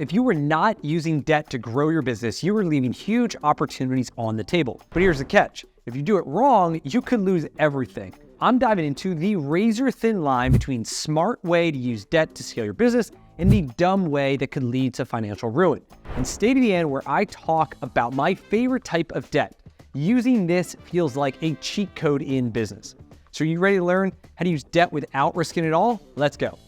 If you were not using debt to grow your business, you are leaving huge opportunities on the table. But here's the catch. If you do it wrong, you could lose everything. I'm diving into the razor-thin line between smart way to use debt to scale your business and the dumb way that could lead to financial ruin. And stay to the end where I talk about my favorite type of debt. Using this feels like a cheat code in business. So are you ready to learn how to use debt without risking it all? Let's go.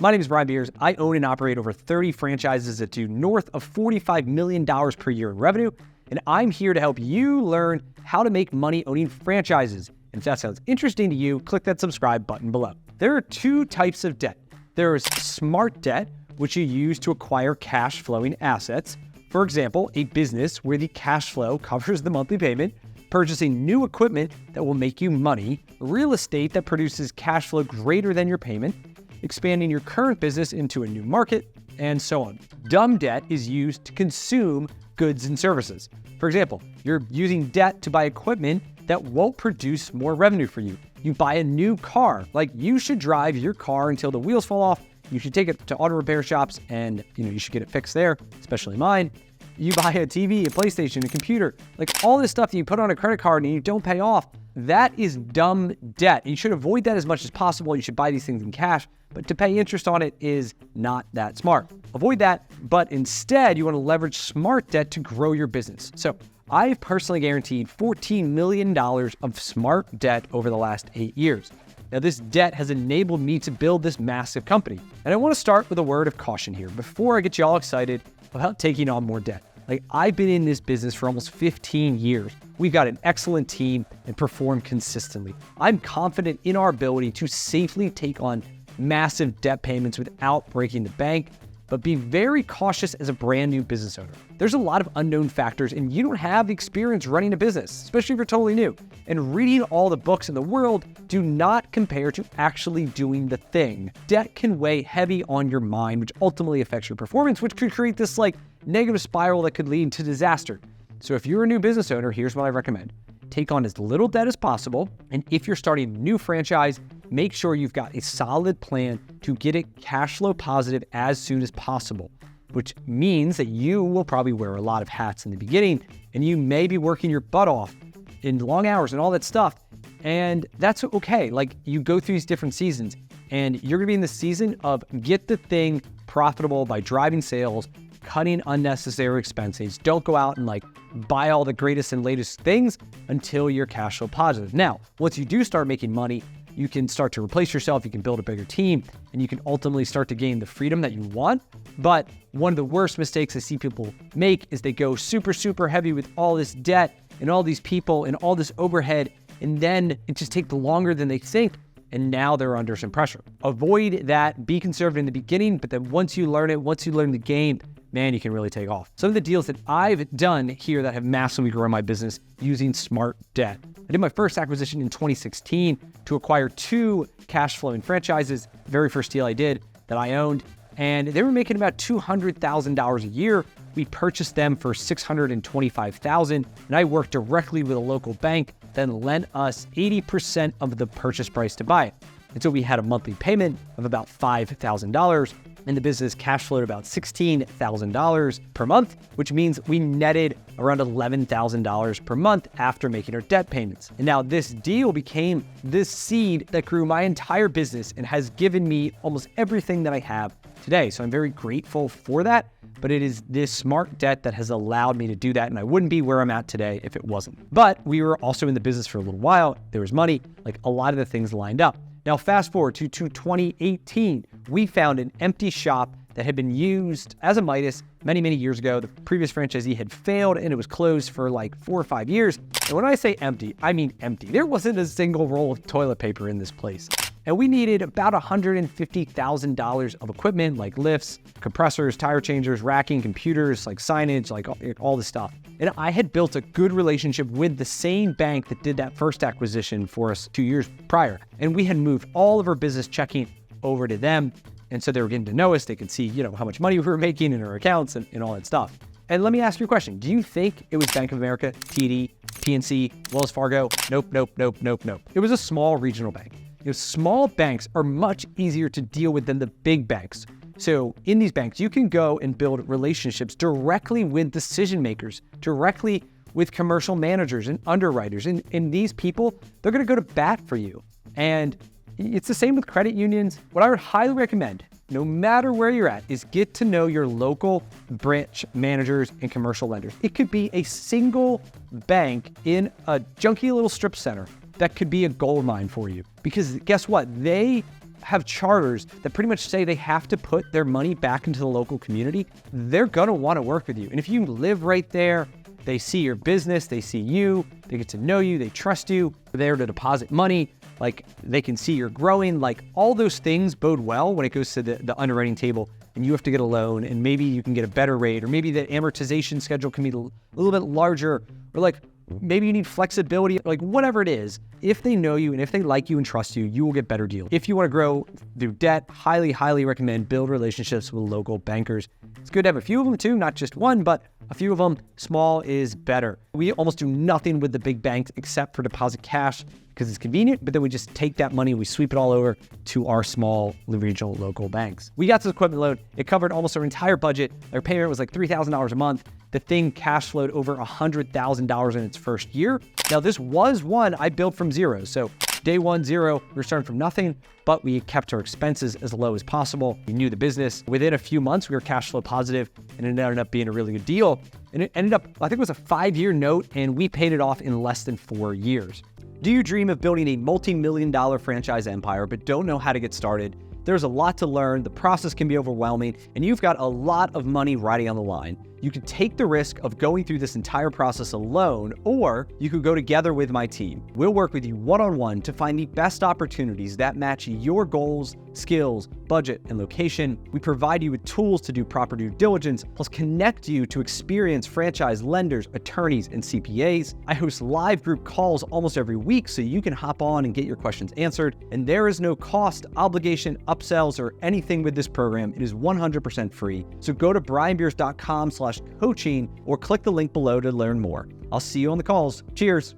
My name is Brian Beers. I own and operate over 30 franchises that do north of $45 million per year in revenue, and I'm here to help you learn how to make money owning franchises. And if that sounds interesting to you, click that subscribe button below. There are two types of debt. There is smart debt, which you use to acquire cash flowing assets. For example, a business where the cash flow covers the monthly payment, purchasing new equipment that will make you money, real estate that produces cash flow greater than your payment, expanding your current business into a new market, and so on. Dumb debt is used to consume goods and services. For example, you're using debt to buy equipment that won't produce more revenue for you. You buy a new car, like you should drive your car until the wheels fall off. You should take it to auto repair shops and you should get it fixed there, especially mine. You buy a TV, a PlayStation, a computer, like all this stuff that you put on a credit card and you don't pay off. That is dumb debt. You should avoid that as much as possible. You should buy these things in cash, but to pay interest on it is not that smart. Avoid that, but instead you want to leverage smart debt to grow your business. So I've personally guaranteed $14 million of smart debt over the last 8 years. Now this debt has enabled me to build this massive company. And I want to start with a word of caution here before I get you all excited about taking on more debt. Like I've been in this business for almost 15 years. We've got an excellent team and perform consistently. I'm confident in our ability to safely take on massive debt payments without breaking the bank, but be very cautious as a brand new business owner. There's a lot of unknown factors and you don't have the experience running a business, especially if you're totally new. And reading all the books in the world do not compare to actually doing the thing. Debt can weigh heavy on your mind, which ultimately affects your performance, which could create this negative spiral that could lead to disaster. So if you're a new business owner, here's what I recommend. Take on as little debt as possible. And if you're starting a new franchise, make sure you've got a solid plan to get it cash flow positive as soon as possible, which means that you will probably wear a lot of hats in the beginning and you may be working your butt off in long hours and all that stuff. And that's okay. Like you go through these different seasons and you're gonna be in the season of get the thing profitable by driving sales, cutting unnecessary expenses. Don't go out and buy all the greatest and latest things until you're cash flow positive. Now, once you do start making money, you can start to replace yourself, you can build a bigger team, and you can ultimately start to gain the freedom that you want. But one of the worst mistakes I see people make is they go super, super heavy with all this debt and all these people and all this overhead, and then it just takes longer than they think, and now they're under some pressure. Avoid that, be conservative in the beginning, but then once you learn it, once you learn the game, man, you can really take off. Some of the deals that I've done here that have massively grown my business using smart debt. I did my first acquisition in 2016 to acquire 2 cash flowing franchises. The very first deal I did that I owned, and they were making about $200,000 a year. We purchased them for $625,000, and I worked directly with a local bank, then lent us 80% of the purchase price to buy it. And so we had a monthly payment of about $5,000. And the business cash flowed about $16,000 per month, which means we netted around $11,000 per month after making our debt payments. And now this deal became this seed that grew my entire business and has given me almost everything that I have today. So I'm very grateful for that, but it is this smart debt that has allowed me to do that. And I wouldn't be where I'm at today if it wasn't. But we were also in the business for a little while. There was money, a lot of the things lined up. Now, fast forward to 2018, we found an empty shop that had been used as a Midas many, many years ago. The previous franchisee had failed and it was closed for 4 or 5 years. And when I say empty, I mean empty. There wasn't a single roll of toilet paper in this place. And we needed about $150,000 of equipment like lifts, compressors, tire changers, racking, computers, signage, all this stuff. And I had built a good relationship with the same bank that did that first acquisition for us 2 years prior. And we had moved all of our business checking over to them. And so they were getting to know us. They could see, how much money we were making in our accounts and all that stuff. And let me ask you a question. Do you think it was Bank of America, TD, PNC, Wells Fargo? Nope. It was a small regional bank. Small banks are much easier to deal with than the big banks. So in these banks, you can go and build relationships directly with decision makers, directly with commercial managers and underwriters. And these people, they're going to go to bat for you. And it's the same with credit unions. What I would highly recommend, no matter where you're at, is get to know your local branch managers and commercial lenders. It could be a single bank in a junky little strip center that could be a gold mine for you. Because guess what? They have charters that pretty much say they have to put their money back into the local community. They're gonna wanna work with you. And if you live right there, they see your business, they see you, they get to know you, they trust you, they're there to deposit money, like they can see you're growing, like all those things bode well when it goes to the underwriting table and you have to get a loan and maybe you can get a better rate, or maybe the amortization schedule can be a little bit larger, or like maybe you need flexibility, like whatever it is. If they know you and if they like you and trust you, you will get better deals. If you want to grow through debt, highly recommend build relationships with local bankers. It's good to have a few of them too, not just one, but a few of them. Small is better. We almost do nothing with the big banks except for deposit cash because it's convenient, but then we just take that money, we sweep it all over to our small regional local banks. We got this equipment loan. It covered almost our entire budget. Our payment was like $3,000 a month. The thing cash flowed over $100,000 in its first year. Now, this was one I built from zero. So day 1, 0, we were starting from nothing, but we kept our expenses as low as possible. We knew the business. Within a few months, we were cash flow positive, and it ended up being a really good deal. And it ended up, I think it was a 5-year note, and we paid it off in less than 4 years. Do you dream of building a multi-million-dollar franchise empire, but don't know how to get started? There's a lot to learn, the process can be overwhelming, and you've got a lot of money riding on the line. You could take the risk of going through this entire process alone, or you could go together with my team. We'll work with you one-on-one to find the best opportunities that match your goals, skills, budget, and location. We provide you with tools to do proper due diligence, plus connect you to experienced franchise lenders, attorneys, and CPAs. I host live group calls almost every week so you can hop on and get your questions answered. And there is no cost, obligation, upsells, or anything with this program. It is 100% free. So go to brianbeers.com/coaching or click the link below to learn more. I'll see you on the calls. Cheers.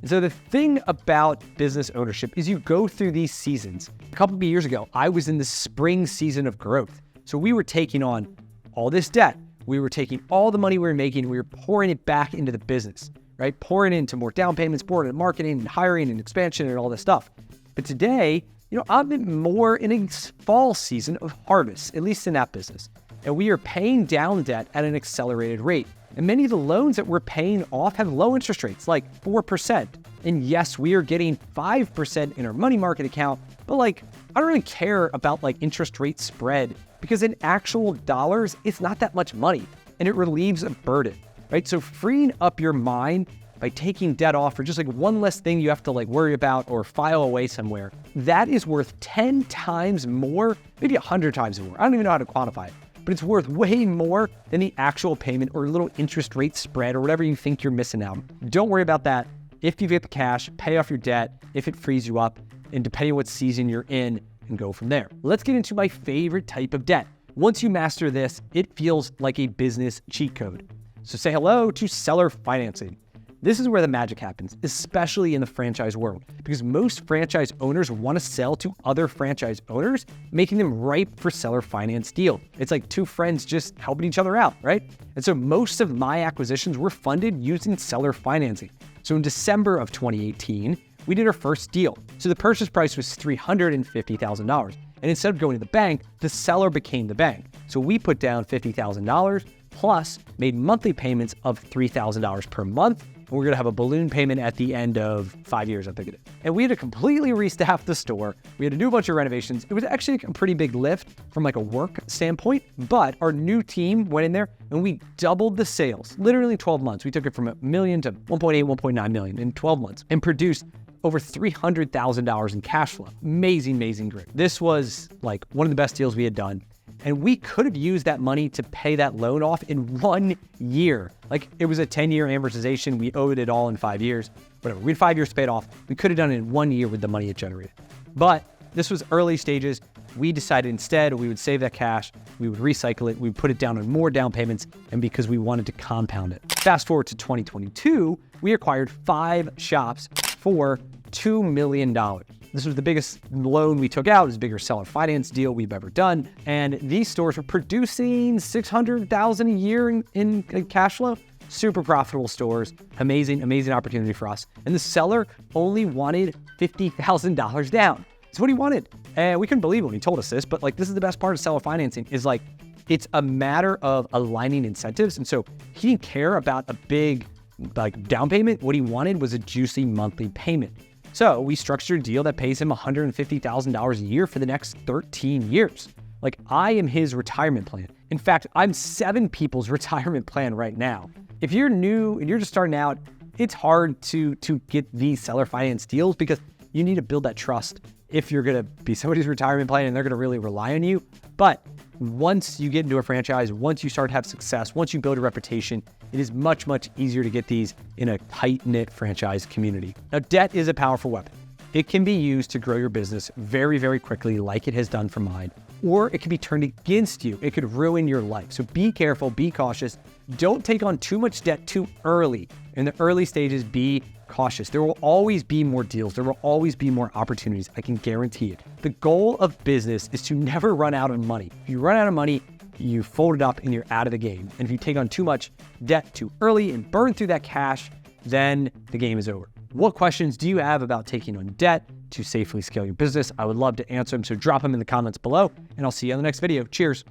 And so the thing about business ownership is you go through these seasons. A couple of years ago, I was in the spring season of growth. So we were taking on all this debt. We were taking all the money we were making, we were pouring it back into the business, right? Pouring into more down payments, pouring into marketing and hiring and expansion and all this stuff. But today, I'm more in a fall season of harvest, at least in that business. And we are paying down debt at an accelerated rate. And many of the loans that we're paying off have low interest rates, like 4%. And yes, we are getting 5% in our money market account, but I don't really care about interest rate spread because in actual dollars, it's not that much money and it relieves a burden, right? So freeing up your mind by taking debt off or just one less thing you have to worry about or file away somewhere, that is worth 10 times more, maybe 100 times more. I don't even know how to quantify it, but it's worth way more than the actual payment or little interest rate spread or whatever you think you're missing out. Don't worry about that. If you get the cash, pay off your debt if it frees you up, and depending on what season you're in, and go from there. Let's get into my favorite type of debt. Once you master this, it feels like a business cheat code. So say hello to seller financing. This is where the magic happens, especially in the franchise world, because most franchise owners want to sell to other franchise owners, making them ripe for seller finance deal. It's like two friends just helping each other out, right? And so most of my acquisitions were funded using seller financing. So in December of 2018, we did our first deal. So the purchase price was $350,000. And instead of going to the bank, the seller became the bank. So we put down $50,000 plus made monthly payments of $3,000 per month. And we're gonna have a balloon payment at the end of 5 years, I think it is. And we had to completely restaff the store. We had to do a bunch of renovations. It was actually a pretty big lift from a work standpoint, but our new team went in there and we doubled the sales, literally 12 months. We took it from $1 million to 1.8, 1.9 million in 12 months and produced over $300,000 in cash flow. Amazing growth. This was one of the best deals we had done. And we could have used that money to pay that loan off in 1 year. It was a 10-year amortization. We owed it all in 5 years. Whatever, we had 5 years to pay it off. We could have done it in 1 year with the money it generated. But this was early stages. We decided instead we would save that cash, we would recycle it, we would put it down on more down payments, and because we wanted to compound it. Fast forward to 2022, we acquired 5 shops for $2 million. This was the biggest loan we took out. It was the biggest seller finance deal we've ever done. And these stores were producing $600,000 a year in cash flow. Super profitable stores. Amazing opportunity for us. And the seller only wanted $50,000 down. That's what he wanted. And we couldn't believe it when he told us this, but like, this is the best part of seller financing is like, it's a matter of aligning incentives. And so he didn't care about a big like down payment. What he wanted was a juicy monthly payment. So we structured a deal that pays him $150,000 a year for the next 13 years. Like, I am his retirement plan. In fact, I'm 7 people's retirement plan right now. If you're new and you're just starting out, it's hard to get these seller finance deals because you need to build that trust if you're going to be somebody's retirement plan and they're going to really rely on you. But once you get into a franchise, once you start to have success, once you build a reputation, it is much, much easier to get these in a tight-knit franchise community. Now, debt is a powerful weapon. It can be used to grow your business very, very quickly, like it has done for mine, or it can be turned against you. It could ruin your life. So be careful, be cautious. Don't take on too much debt too early. In the early stages, be cautious. There will always be more deals. There will always be more opportunities. I can guarantee it. The goal of business is to never run out of money. If you run out of money, you fold it up and you're out of the game. And if you take on too much debt too early and burn through that cash, then the game is over. What questions do you have about taking on debt to safely scale your business? I would love to answer them, so drop them in the comments below, and I'll see you on the next video. Cheers.